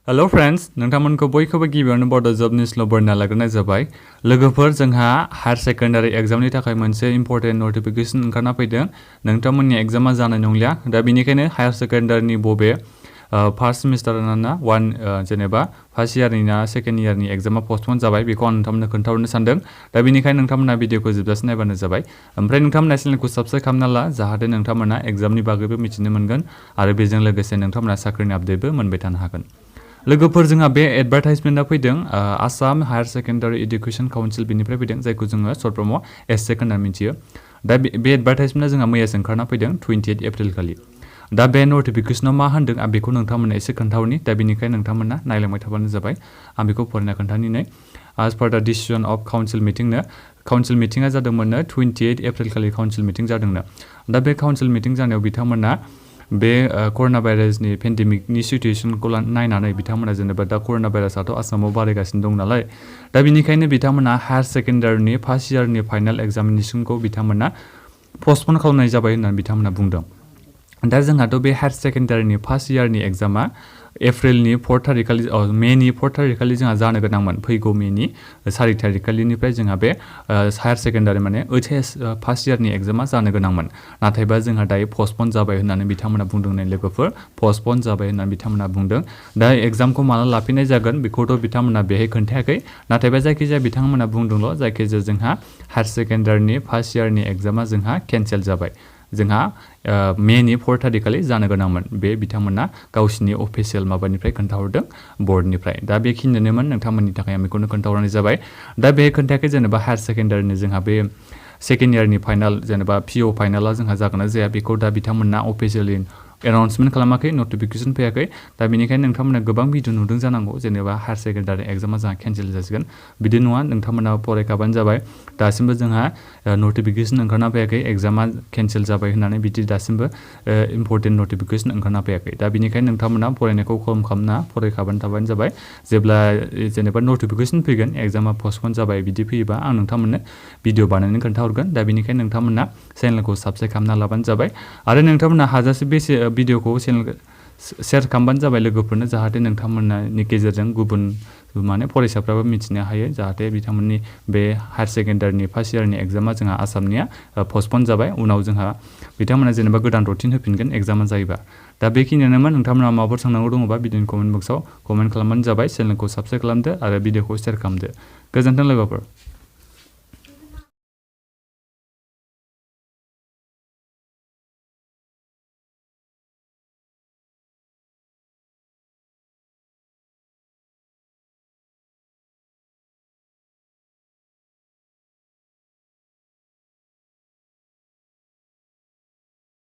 Hello friends नोंथांमोनखौ बयखौबो गिबियावनो बड' जब निउसल बरायना लाग्रोनाय जाबाय। लोगोफोर जोंहा हायर सेकेन्डारि एग्जामनि थाखाय मोनसे इम्पर्टेन्ट नटिफिकेशन ओंखारना फैदों। नोंथांमोननि एग्जामा जानाय नंलिया। दा बेनिखायनो हायर सेकेन्डारिनि बबे फार्स्ट सेमिस्टार ना वान जेनेबा फार्स्ट इयारनि ना सेकेन्ड इयारनि एग्जामा पस्टपन जाबाय बेखौ आं नोंथांमोननो खोन्थाहरनो सानदों। दा बेनिखायनो नोंथांमोना भिडिअखौ जोबजासिम नायबानो जाबाय। ओमफ्राय नोंथांमोना चेनेलखौ साबस्क्राइब खालामना ला जाहाथे नोंथांमोना एग्जामनि बागैबो मिथिनो मोनगोन आरो बेजों लोगोसे नोंथांमोना साख्रिनि आपडेटबो मोनबाय थानो हागोन। लोगोफोर जोंहा बे एडभार्टाइजमेन्टआ फैदों Assam higher secondary education council बेनिफ्राय फैदों जायखौ जोङो सर्ट फर्मआव एससेक होनना मिथियो। दा बे एडभार्टाइजमेन्टआ जोंहा मैयासो ओंखारना फैदों 28 एप्रिल खालि। दा बे नटिफिकेशनाव मा होनदों आं बेखौ नोंथांमोननो एसे खोन्थाहरनि। दा बेनिखायनो नोंथांमोना नायलांबाय थाबानो जाबाय। आं बेखौ फरायना खोन्थानि। As per the decision of council मिटिंनो काउन्सिल मिटिंआ जादोंमोननो 28 एप्रिल खालि काउन्सिल मिटिं जादोंनो। दा बे काउन्सिल मिटिं जानायाव बिथांमोना बे कर'ना भाइरासनि पेन्डेमिकनि सिटुएसनखौ नायनानै बिथांमोना जेनेबा दा कर'ना भाइरासआथ' आसामाव बारायगासिनो दं नालाय दा बेनिखायनो बिथांमोना हायर सेकेन्डारिनि फार्स्ट इयारनि फाइनाल एग्जामिनेसनखौ बिथांमोना पस्टपन खालामनाय जाबाय होननानै बिथांमोना बुंदों। दा जोंहाथ' बे हायर सेकेन्डारिनि फार्स्ट इयारनि एग्जामा एप्रिलनि 4 थारिखालि मेनि 4 थारिखालि जोंहा जानो गोनांमोन। फैगौ मेनि 4 थारिखालिनिफ्राय जोंहा बे हायर सेकेन्डारि माने ओइचएस फार्स्ट इयारनि एग्जामा जानो गोनांमोन। नाथायबा जोंहा दायो पस्टपन जाबाय होननानै बिथांमोना बुंदों। लोगोफोर पस्टपन जाबाय होननानै बिथांमोना बुंदों। दा एग्जामखौ माला लाफिननाय जागोन बेखौथ' बिथांमोना बेहाय खोन्थायाखै। नाथायबा जायखिजाया बिथांमोना बुंदोंल' जायखिजाया जोंहा हायर सेकेन्डारिनि फार्स्ट इयारनि एग्जामा जोंहा केन्सेल जाबाय। जोंहा मेनि 4 थारिखालि जानो गोनांमोन। बे बिथांमोना गावसिनि अफिसियेल माबानिफ्राय खोन्थाहरदों बर्डनिफ्राय। दा बेखिनियानोमोन नोंथांमोननि थाखाय आं बेखौनो खोन्थाहरनाय जाबाय। दा बे खोन्थायाखै जेनेबा हायर सेकेन्डारिनि जोंहा बे सेकेन्ड इयारनि फाइनाल जेनेबा पिअ फाइनाला जोंहा जागोन ना जाया बेखौ दा बिथांमोना अफिसियेलि एनाउन्समेन्ट खालामाखै, नटिफिकेशन फैयाखै। दा बेनिखायनो नोंथांमोना गोबां भिडिअ नुदों जानांगौ जेनेबा हायर सेकेन्डारि एग्जामा जोंहा केन्सेल जासिगोन। बिदि नङा, नोंथांमोना फरायखाबानो जाबाय। दासिमबो जोंहा नटिफिकेशन ओंखारना फैयाखै एग्जामा केन्सेल जाबाय होननानै बिदि दासिमबो इम्पर्टेन्ट नटिफिकेशन ओंखारना फैयाखै। दा बेनिखायनो नोंथांमोना फरायनायखौ खम खालामना फरायखाबानो थाबानो जाबाय। जेब्ला जेनेबा नटिफिकेशन फैगोन एग्जामा पस्टपन जाबाय बिदि फैयोबा आं नोंथांमोननो भिडिअ बानायनानै खोन्थाहरगोन। दा बेनिखायनो नोंथांमोना चेनेलखौ साबस्क्राइब खालामना लाबानो जाबाय आरो नोंथांमोना हाजासे बे भिडिअखौ चेनेल शेयार खालामबानो जाबाय लोगोफोरनो जाहाथे नोंथांमोननि गेजेरजों गुबुन माने फरायसाफ्राबो मिथिनो हायो जाहाथे बिथांमोननि बे हायर सेकेन्डारिनि फार्स्ट इयारनि एग्जामा जोंहा आसामनिया पस्टपन जाबाय। उनाव जोंहा बिथांमोना जेनेबा गोदान रुटिन होफिनगोन एग्जामा जायोबा। दा बेखिनियानोमोन। नोंथांमोना माबाफोर सोंनांगौ दङबा भिडिअनि कमेन्ट बक्सआव कमेन्ट खालामबानो जाबाय। चेनेलखौ साबस्क्राइब खालामदो आरो भिडिअखौ शेयार खालामदो। गोजोन्थों लोगोफोर।